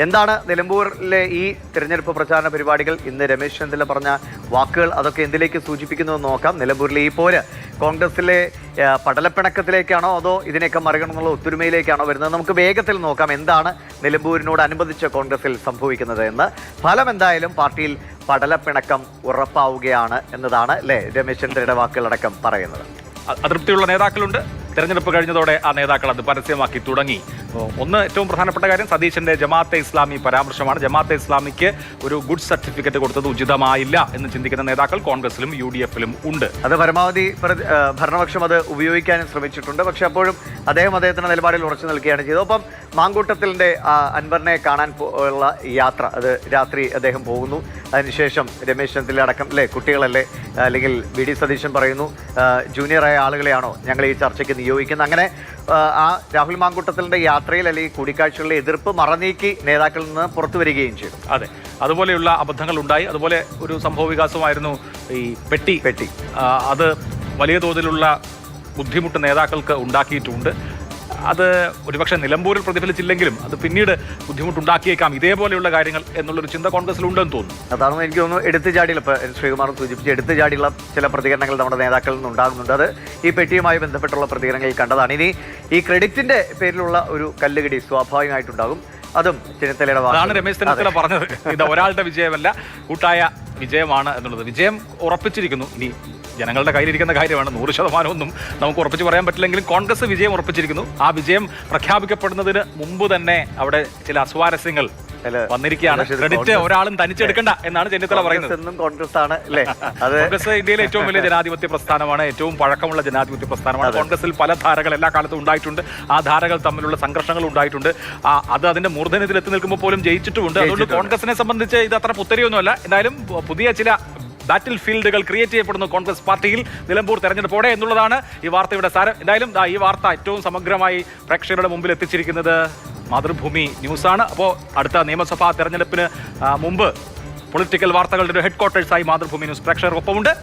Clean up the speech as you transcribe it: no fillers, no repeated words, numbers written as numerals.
എന്താണ് നിലമ്പൂരിലെ ഈ തിരഞ്ഞെടുപ്പ് പ്രചാരണ പരിപാടികൾ, ഇന്ന് രമേശ് ചെന്നിത്തല പറഞ്ഞ വാക്കുകൾ, അതൊക്കെ എന്തിലേക്ക് സൂചിപ്പിക്കുന്നുവെന്ന് നോക്കാം. നിലമ്പൂരിലെ ഈ പോര് കോൺഗ്രസിലെ പടലപ്പിണക്കത്തിലേക്കാണോ അതോ ഇതിനെയൊക്കെ മറികടന്നുള്ള ഒത്തൊരുമയിലേക്കാണോ വരുന്നത്? നമുക്ക് വേഗത്തിൽ നോക്കാം എന്താണ് നിലമ്പൂരിനോട് അനുബന്ധിച്ച് കോൺഗ്രസിൽ സംഭവിക്കുന്നത് എന്ന്. ഫലം എന്തായാലും പാർട്ടിയിൽ പടലപ്പിണക്കം ഉറപ്പാവുകയാണ് എന്നതാണ് രമേശ് ചെന്നിത്തലയുടെ വാക്കുകളടക്കം പറയുന്നത്. അതൃപ്തിയുള്ള നേതാക്കളുണ്ട്. തെരഞ്ഞെടുപ്പ് കഴിഞ്ഞതോടെ ആ നേതാക്കൾ അത് പരസ്യമാക്കി തുടങ്ങി. ഒന്ന്, ഏറ്റവും പ്രധാനപ്പെട്ട കാര്യം സതീശന്റെ ജമാഅത്തെ ഇസ്ലാമി പരാമർശമാണ്. ജമാഅത്തെ ഇസ്ലാമിക്ക് ഒരു ഗുഡ് സർട്ടിഫിക്കറ്റ് കൊടുത്തത് ഉചിതമായില്ല എന്ന് ചിന്തിക്കുന്ന നേതാക്കൾ കോൺഗ്രസിലും UDF-ലും ഉണ്ട്. അത് പരമാവധി ഭരണപക്ഷം അത് ഉപയോഗിക്കാനും ശ്രമിച്ചിട്ടുണ്ട്. പക്ഷെ അപ്പോഴും അദ്ദേഹത്തിന്റെ നിലപാടിൽ ഉറച്ചു നിൽക്കുകയാണ് ചെയ്തത്. ഒപ്പം മാങ്കൂട്ടത്തിലിന്റെ അൻവറിനെ കാണാൻ ഉള്ള യാത്ര, അത് രാത്രി അദ്ദേഹം പോകുന്നു. അതിനുശേഷം രമേശ് ചെന്നിത്തല അടക്കം കുട്ടികളല്ലേ, അല്ലെങ്കിൽ VD സതീശൻ പറയുന്നു ജൂനിയറായ ആളുകളെയാണോ ഞങ്ങൾ ഈ ചർച്ചയ്ക്ക് നിയോഗിക്കുന്നത്. അങ്ങനെ ആ രാഹുൽ മാങ്കൂട്ടത്തിലിന്റെ യാത്രയിൽ അല്ലെങ്കിൽ കൂടിക്കാഴ്ചകളിലെ എതിർപ്പ് മറനീക്കി നേതാക്കളിൽ നിന്ന് പുറത്തു വരികയും ചെയ്തു. അതെ, അതുപോലെയുള്ള അബദ്ധങ്ങൾ ഉണ്ടായി. അതുപോലെ ഒരു സംഭവ വികാസമായിരുന്നു ഈ പെട്ടി. അത് വലിയ തോതിലുള്ള ബുദ്ധിമുട്ട് നേതാക്കൾക്ക് ഉണ്ടാക്കിയിട്ടുണ്ട്. അത് ഒരുപക്ഷെ നിലമ്പൂരിൽ പ്രതിഫലിച്ചില്ലെങ്കിലും അത് പിന്നീട് ബുദ്ധിമുട്ടുണ്ടാക്കിയേക്കാം ഇതേപോലെയുള്ള കാര്യങ്ങൾ എന്നുള്ളൊരു ചിന്ത കോൺഗ്രസിലുണ്ടെന്ന് തോന്നുന്നു. അതാണ് എനിക്ക് തോന്നുന്നു എടുത്തുചാടിയുള്ള, ഇപ്പോൾ ശ്രീകുമാർ സൂചിപ്പിച്ച് എടുത്തുചാടിയുള്ള ചില പ്രതികരണങ്ങൾ നമ്മുടെ നേതാക്കളിൽ നിന്ന് ഉണ്ടാകുന്നുണ്ട്. അത് ഈ പെട്ടിയുമായി ബന്ധപ്പെട്ടുള്ള പ്രതികരണങ്ങളിൽ കണ്ടതാണ്. ഇനി ഈ ക്രെഡിറ്റിന്റെ പേരിലുള്ള ഒരു കല്ലുകടി സ്വാഭാവികമായിട്ടുണ്ടാകും. അതും ചെന്നിത്തലയുടെ അതാണ് രമേശ് ചെന്നിത്തല പറഞ്ഞത്. ഇത് ഒരാളുടെ വിജയമല്ല, കൂട്ടായ വിജയമാണ് എന്നുള്ളത്. വിജയം ഉറപ്പിച്ചിരിക്കുന്നു. ഇനി ജനങ്ങളുടെ കയ്യിലിരിക്കുന്ന കാര്യമാണ്. 100% ഒന്നും നമുക്ക് ഉറപ്പിച്ച് പറയാൻ പറ്റില്ലെങ്കിലും കോൺഗ്രസ് വിജയം ഉറപ്പിച്ചിരിക്കുന്നു. ആ വിജയം പ്രഖ്യാപിക്കപ്പെടുന്നതിന് മുമ്പ് തന്നെ അവിടെ ചില അസ്വാരസ്യങ്ങൾ വന്നിരിക്കുകയാണ്. ക്രെഡിറ്റ് ഒരാളും തനിച്ചെടുക്കണ്ട എന്നാണ് ചെന്നിത്തല പറയുന്നത്. കോൺഗ്രസ് ഇന്ത്യയിലെ ഏറ്റവും വലിയ ജനാധിപത്യ പ്രസ്ഥാനമാണ്, ഏറ്റവും പഴക്കമുള്ള ജനാധിപത്യ പ്രസ്ഥാനമാണ്. കോൺഗ്രസിൽ പല ധാരകൾ എല്ലാ കാലത്തും ഉണ്ടായിട്ടുണ്ട്. ആ ധാരകൾ തമ്മിലുള്ള സംഘർഷങ്ങൾ ഉണ്ടായിട്ടുണ്ട്. അത് അതിന്റെ മൂർധന്യത്തിൽ എത്തി നിൽക്കുമ്പോൾ പോലും ജയിച്ചിട്ടുമുണ്ട്. അതുകൊണ്ട് കോൺഗ്രസിനെ സംബന്ധിച്ച് ഇത് അത്ര പുത്തരിയൊന്നുമല്ല. എന്തായാലും പുതിയ ചില ബാറ്റിൽ ഫീൽഡുകൾ ക്രിയേറ്റ് ചെയ്യപ്പെടുന്നു കോൺഗ്രസ് പാർട്ടിയിൽ നിലമ്പൂർ തെരഞ്ഞെടുപ്പോടെ എന്നുള്ളതാണ് ഈ വാർത്തയുടെ സാരം. എന്തായാലും ഈ വാർത്ത ഏറ്റവും സമഗ്രമായി പ്രേക്ഷകരുടെ മുമ്പിൽ എത്തിച്ചിരിക്കുന്നത് മാതൃഭൂമി ന്യൂസാണ്. അപ്പോൾ അടുത്ത നിയമസഭാ തെരഞ്ഞെടുപ്പിന് മുമ്പ് പൊളിറ്റിക്കൽ വാർത്തകളുടെ ഒരു ഹെഡ് ക്വാർട്ടേഴ്സായി മാതൃഭൂമി ന്യൂസ് പ്രേക്ഷകർക്കൊപ്പമുണ്ട്.